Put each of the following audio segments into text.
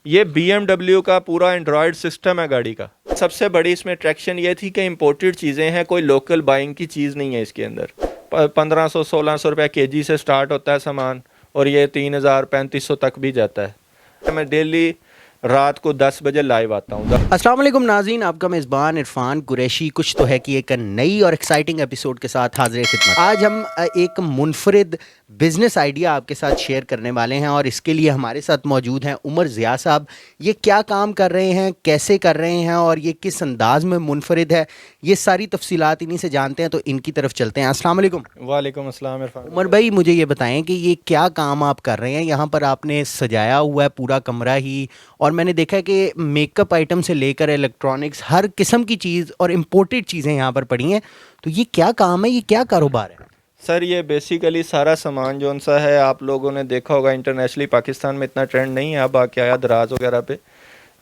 ये BMW का पूरा एंड्रॉयड सिस्टम है गाड़ी का। सबसे बड़ी इसमें अट्रैक्शन ये थी कि इम्पोर्टेड चीज़ें हैं, कोई लोकल बाइंग की चीज़ नहीं है इसके अंदर। 1500-1600 रुपये केजी से स्टार्ट होता है सामान और ये 3000-3500 तक भी जाता है। मैं डेली रात को 10 बजे लाइव आता हूँ। अस्सलाम वालेकुम नाज़रीन, आपका मेज़बान इरफान कुरैशी कुछ तो है कि एक नई और एक्साइटिंग एपिसोड के साथ हाज़िर खिदमत। आज हम एक मुनफरिद बिज़नेस आइडिया आपके साथ शेयर करने वाले हैं और इसके लिए हमारे साथ मौजूद हैं उमर ज़िया साहब। ये क्या काम कर रहे हैं, कैसे कर रहे हैं और ये किस अंदाज में मुनफरिद है, ये सारी तफसीलात इन्हीं से जानते हैं। तो इनकी तरफ चलते हैं। अस्सलाम वालेकुम। वालेकुम अस्सलाम इरफान। उमर भाई, मुझे ये बताएं कि ये क्या काम आप कर रहे हैं। यहाँ पर आपने सजाया हुआ है पूरा कमरा ही, और मैंने देखा है कि मेकअप आइटम से लेकर इलेक्ट्रॉनिक्स हर किस्म की चीज़ और इम्पोर्टेड चीज़ें यहाँ पर पड़ी हैं। तो ये क्या काम है, ये क्या कारोबार है? सर ये बेसिकली सारा सामान जो सा है, आप लोगों ने देखा होगा इंटरनेशनली, पाकिस्तान में इतना ट्रेंड नहीं है अब आके आया दराज वगैरह पे।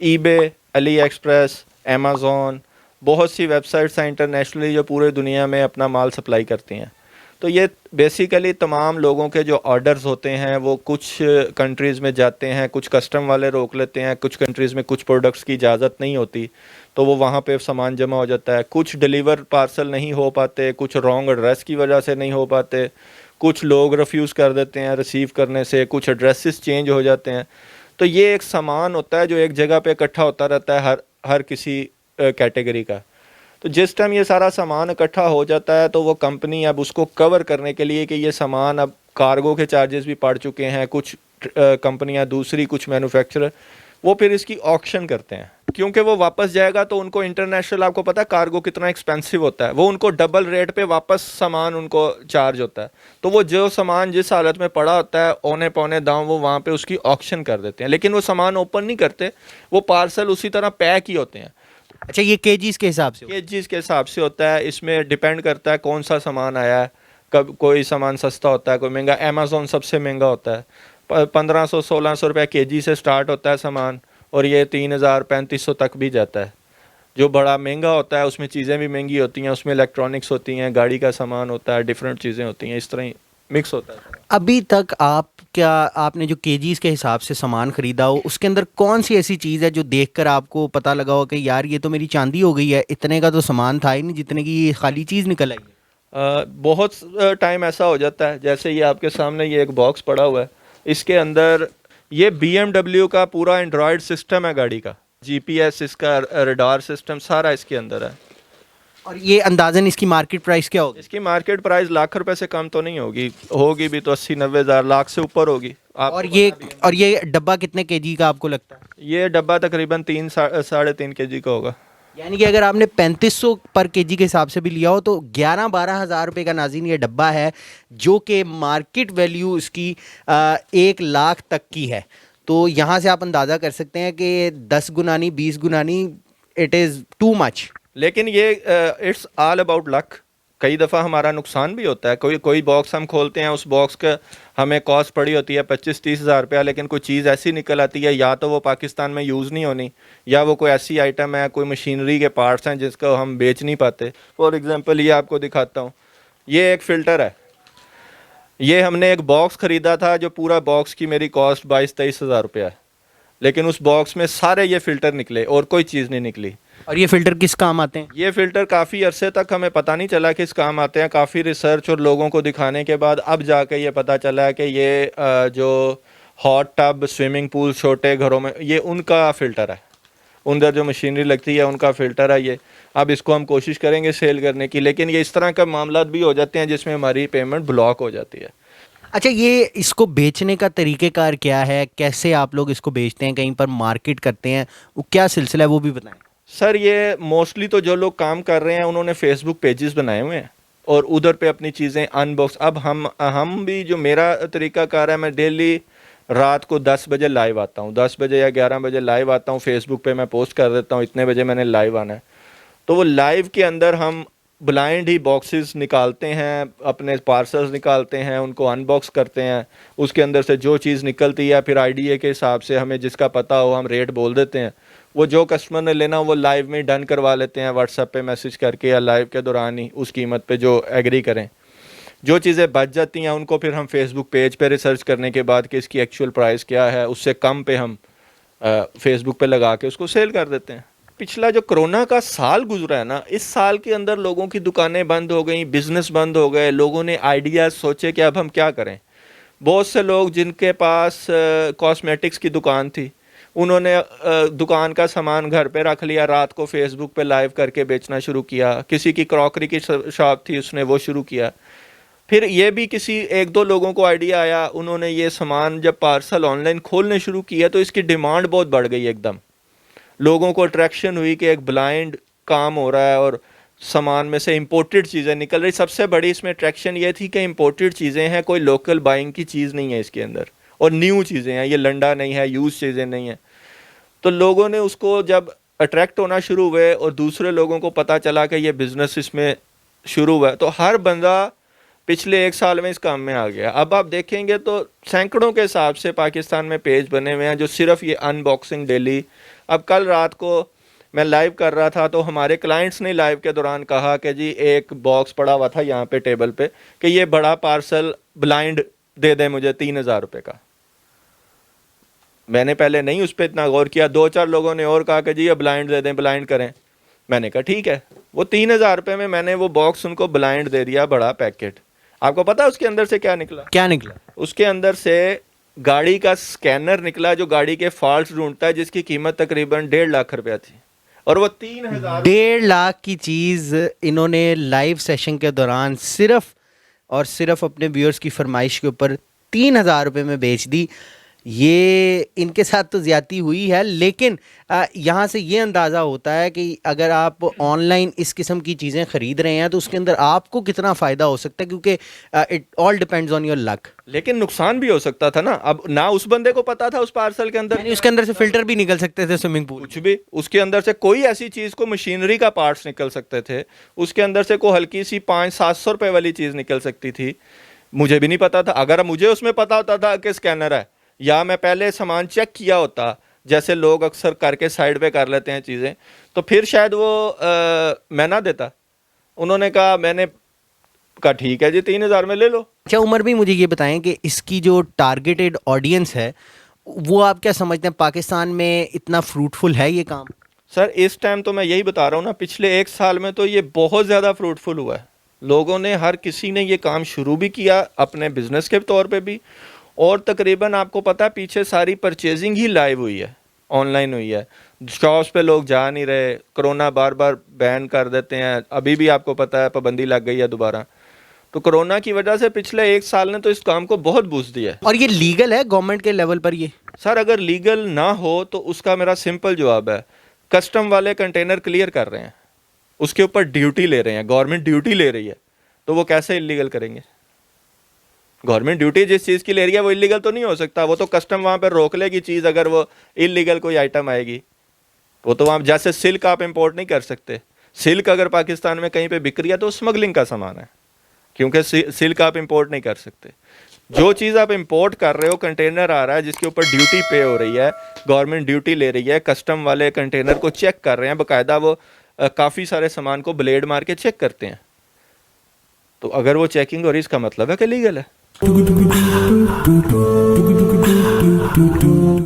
ईबे, अली एक्सप्रेस, अमेज़ॉन, बहुत सी वेबसाइट्स हैं इंटरनेशनली जो पूरे दुनिया में अपना माल सप्लाई करती हैं। तो ये बेसिकली तमाम लोगों के जो ऑर्डर्स होते हैं वो कुछ कंट्रीज़ में जाते हैं, कुछ कस्टम वाले रोक लेते हैं, कुछ कंट्रीज़ में कुछ प्रोडक्ट्स की इजाज़त नहीं होती तो वो वहाँ पे सामान जमा हो जाता है। कुछ डिलीवर पार्सल नहीं हो पाते, कुछ रॉन्ग एड्रेस की वजह से नहीं हो पाते, कुछ लोग रिफ्यूज़ कर देते हैं रिसीव करने से, कुछ एड्रेसेस चेंज हो जाते हैं। तो ये एक सामान होता है जो एक जगह पे इकट्ठा होता रहता है हर किसी कैटेगरी का। तो जिस टाइम ये सारा सामान इकट्ठा हो जाता है तो वो कंपनी अब उसको कवर करने के लिए कि ये सामान अब कार्गो के चार्जेस भी पड़ चुके हैं, कुछ कंपनियां दूसरी, कुछ मैन्युफैक्चरर वो फिर इसकी ऑक्शन करते हैं, क्योंकि वो वापस जाएगा तो उनको इंटरनेशनल, आपको पता है कार्गो कितना एक्सपेंसिव होता है, वो उनको डबल रेट पे वापस सामान उनको चार्ज होता है। तो वो जो सामान जिस हालत में पड़ा होता है औने पौने दाम वो वहाँ पे उसकी ऑक्शन कर देते हैं, लेकिन वो सामान ओपन नहीं करते, वो पार्सल उसी तरह पैक ही होते हैं। अच्छा, ये केजीज के हिसाब से? केजीज के हिसाब से होता है। इसमें डिपेंड करता है कौन सा सामान आया है, कब कोई सामान सस्ता होता है, कोई महंगा। अमेज़ॉन सबसे महंगा होता है, 1500-1600 रुपये केजी से स्टार्ट होता है सामान और ये 3000-3500 तक भी जाता है। जो बड़ा महंगा होता है उसमें चीज़ें भी महंगी होती हैं, उसमें इलेक्ट्रॉनिक्स होती हैं, गाड़ी का सामान होता है, डिफरेंट चीज़ें होती हैं, इस तरह ही मिक्स होता है। अभी तक आपने जो केजीज के हिसाब से सामान खरीदा हो, उसके अंदर कौन सी ऐसी चीज़ है जो देखकर आपको पता लगा हो कि यार ये तो मेरी चांदी हो गई है, इतने का तो सामान था ही नहीं जितने की ये खाली चीज़ निकल आई है? बहुत टाइम ऐसा हो जाता है, जैसे ये आपके सामने ये एक बॉक्स पड़ा हुआ है, इसके अंदर ये BMW का पूरा एंड्रॉयड सिस्टम है गाड़ी का, GPS, इसका रडार सिस्टम सारा इसके अंदर है। और ये अंदाजन इसकी मार्केट प्राइस क्या होगी? इसकी मार्केट प्राइस लाख रुपए से कम तो नहीं होगी, होगी भी तो 80-90 हज़ार, लाख से ऊपर होगी। और ये डब्बा कितने केजी का आपको लगता है? ये डब्बा तकरीबन 3-3.5 केजी का होगा। यानी कि अगर आपने 3500 पर केजी के हिसाब से भी लिया हो तो 11-12 हज़ार रुपये का नाज़रीन ये डब्बा है, जो कि मार्केट वैल्यू इसकी 1 लाख तक की है। तो यहाँ से आप अंदाज़ा कर सकते हैं कि 10 गुनानी 20 गुनानी, इट इज़ टू मच। लेकिन ये इट्स ऑल अबाउट लक। कई दफ़ा हमारा नुकसान भी होता है, कोई बॉक्स हम खोलते हैं, उस बॉक्स का हमें कॉस्ट पड़ी होती है 25-30 हज़ार रुपया, लेकिन कोई चीज़ ऐसी निकल आती है, या तो वो पाकिस्तान में यूज़ नहीं होनी, या वो कोई ऐसी आइटम है, कोई मशीनरी के पार्ट्स हैं जिसको हम बेच नहीं पाते। फॉर एग्ज़ाम्पल ये आपको दिखाता हूँ, ये एक फ़िल्टर है, ये हमने एक बॉक्स ख़रीदा था जो पूरा बॉक्स की मेरी कॉस्ट 22-23 हज़ार रुपया है, लेकिन उस बॉक्स में सारे ये फ़िल्टर निकले और कोई चीज़ नहीं निकली। और ये फ़िल्टर किस काम आते हैं? ये फ़िल्टर काफ़ी अरसे तक हमें पता नहीं चला किस काम आते हैं। काफ़ी रिसर्च और लोगों को दिखाने के बाद अब जाके ये पता चला है कि ये जो हॉट टब, स्विमिंग पूल छोटे घरों में, ये उनका फ़िल्टर है, अंदर जो मशीनरी लगती है उनका फ़िल्टर है ये। अब इसको हम कोशिश करेंगे सेल करने की, लेकिन ये इस तरह का मामला भी हो जाते हैं जिसमें हमारी पेमेंट ब्लॉक हो जाती है। अच्छा, ये इसको बेचने का तरीक़ेकार क्या है, कैसे आप लोग इसको बेचते हैं, कहीं पर मार्केट करते हैं, वो क्या सिलसिला है वो भी बताएं। सर ये मोस्टली तो जो लोग काम कर रहे हैं उन्होंने फेसबुक पेजेस बनाए हुए हैं और उधर पे अपनी चीज़ें अनबॉक्स। अब हम भी, जो मेरा तरीक़ाकार है, मैं डेली रात को 10 बजे लाइव आता हूँ, 10 बजे या 11 बजे लाइव आता हूँ। फेसबुक पे मैं पोस्ट कर देता हूँ इतने बजे मैंने लाइव आना है, तो वो लाइव के अंदर हम ब्लाइंड ही बॉक्सेस निकालते हैं, अपने पार्सल्स निकालते हैं, उनको अनबॉक्स करते हैं, उसके अंदर से जो चीज़ निकलती है फिर आईडीए के हिसाब से हमें जिसका पता हो हम रेट बोल देते हैं। वो जो कस्टमर ने लेना वो लाइव में डन करवा लेते हैं, व्हाट्सएप पे मैसेज करके या लाइव के दौरान ही उस कीमत पे जो एग्री करें। जो चीज़ें बच जाती हैं उनको फिर हम फेसबुक पेज पे रिसर्च करने के बाद कि इसकी एक्चुअल प्राइस क्या है, उससे कम पे हम फेसबुक पे लगा के उसको सेल कर देते हैं। पिछला जो कोरोना का साल गुजरा है ना, इस साल के अंदर लोगों की दुकानें बंद हो गई, बिजनेस बंद हो गए, लोगों ने आइडियाज़ सोचे कि अब हम क्या करें। बहुत से लोग जिनके पास कॉस्मेटिक्स की दुकान थी, उन्होंने दुकान का सामान घर पे रख लिया, रात को फेसबुक पे लाइव करके बेचना शुरू किया। किसी की क्रॉकरी की शॉप थी, उसने वो शुरू किया। फिर ये भी किसी एक दो लोगों को आइडिया आया, उन्होंने ये सामान जब पार्सल ऑनलाइन खोलने शुरू किया तो इसकी डिमांड बहुत बढ़ गई एकदम। लोगों को अट्रैक्शन हुई कि एक ब्लाइंड काम हो रहा है और सामान में से इंपोर्टेड चीज़ें निकल रही। सबसे बड़ी इसमें अट्रैक्शन ये थी कि इंपोर्टेड चीज़ें हैं, कोई लोकल बाइंग की चीज़ नहीं है इसके अंदर, और न्यू चीज़ें हैं, ये लंडा नहीं है, यूज़ चीज़ें नहीं हैं। तो लोगों ने उसको जब अट्रैक्ट होना शुरू हुए और दूसरे लोगों को पता चला कि ये बिज़नेस इसमें शुरू हुआ, तो हर बंदा पिछले एक साल में इस काम में आ गया। अब आप देखेंगे तो सैकड़ों के हिसाब से पाकिस्तान में पेज बने हुए हैं जो सिर्फ ये अनबॉक्सिंग डेली। अब कल रात को मैं लाइव कर रहा था तो हमारे क्लाइंट्स ने लाइव के दौरान कहा कि जी एक बॉक्स पड़ा हुआ था यहाँ पे टेबल पे कि ये बड़ा पार्सल ब्लाइंड दे दें मुझे 3,000 रुपये का। मैंने पहले नहीं उस पर इतना गौर किया, 2-4 लोगों ने और कहा कि जी ये ब्लाइंड दे दें, ब्लाइंड करें। मैंने कहा ठीक है, वो 3,000 रुपये में मैंने वो बॉक्स उनको ब्लाइंड दे दिया, बड़ा पैकेट। आपको पता है उसके अंदर से क्या निकला? क्या निकला? उसके अंदर से गाड़ी का स्कैनर निकला जो गाड़ी के फॉल्ट ढूंढता है, जिसकी कीमत तकरीबन 1.5 लाख रुपया थी, और वो 3,000 1.5 लाख की चीज़ इन्होंने लाइव सेशन के दौरान सिर्फ और सिर्फ अपने व्यूअर्स की फरमाइश के ऊपर 3,000 रुपये में बेच दी। ये इनके साथ तो ज़्यादती हुई है, लेकिन यहाँ से ये अंदाज़ा होता है कि अगर आप ऑनलाइन इस किस्म की चीज़ें ख़रीद रहे हैं तो उसके अंदर आपको कितना फ़ायदा हो सकता है, क्योंकि it all depends on your luck. लेकिन नुकसान भी हो सकता था ना। अब ना उस बंदे को पता था उस पार्सल के अंदर, यानी उसके अंदर से फ़िल्टर भी निकल सकते थे, स्विमिंग पूल, कुछ भी उसके अंदर से कोई ऐसी चीज़ को मशीनरी का पार्ट्स निकल सकते थे, उसके अंदर से कोई हल्की सी 500-700 रुपये वाली चीज़ निकल सकती थी। मुझे भी नहीं पता था। अगर मुझे उसमें पता होता था कि स्कैनर है, या मैं पहले सामान चेक किया होता, जैसे लोग अक्सर करके साइड पे कर लेते हैं चीज़ें, तो फिर शायद वो मैं ना देता। उन्होंने कहा, मैंने कहा ठीक है जी 3,000 में ले लो। अच्छा उमर भी, मुझे ये बताएं कि इसकी जो टारगेटेड ऑडियंस है वो आप क्या समझते हैं, पाकिस्तान में इतना फ्रूटफुल है ये काम? सर इस टाइम तो मैं यही बता रहा हूँ ना, पिछले एक साल में तो ये बहुत ज़्यादा फ्रूटफुल हुआ है। लोगों ने, हर किसी ने ये काम शुरू भी किया अपने बिजनेस के तौर पे भी, और तकरीबन आपको पता है पीछे सारी परचेजिंग ही लाइव हुई है, ऑनलाइन हुई है। शॉप्स पे लोग जा नहीं रहे, कोरोना बार बार बैन कर देते हैं, अभी भी आपको पता है पाबंदी लग गई है दोबारा। तो कोरोना की वजह से पिछले एक साल ने तो इस काम को बहुत बूस्ट दिया है। और ये लीगल है गवर्नमेंट के लेवल पर ये? सर अगर लीगल ना हो तो उसका मेरा सिंपल जवाब है, कस्टम वाले कंटेनर क्लियर कर रहे हैं, उसके ऊपर ड्यूटी ले रहे हैं, गवर्नमेंट ड्यूटी ले रही है, तो वो कैसे इलीगल करेंगे? गवर्नमेंट ड्यूटी जिस चीज़ की ले रही है वो इलीगल तो नहीं हो सकता। वो तो कस्टम वहाँ पर रोक लेगी चीज़, अगर वो इलीगल कोई आइटम आएगी। वो तो वहाँ, जैसे सिल्क आप इंपोर्ट नहीं कर सकते, सिल्क अगर पाकिस्तान में कहीं पे बिक रही है तो स्मगलिंग का सामान है, क्योंकि सिल्क आप इंपोर्ट नहीं कर सकते। जो चीज़ आप इंपोर्ट कर रहे हो, कंटेनर आ रहा है जिसके ऊपर ड्यूटी पे हो रही है, गवर्नमेंट ड्यूटी ले रही है, कस्टम वाले कंटेनर को चेक कर रहे हैं बाकायदा, वो काफ़ी सारे सामान को ब्लेड मार के चेक करते हैं। तो अगर वो चेकिंग हो रही, इसका मतलब है कि लीगल है।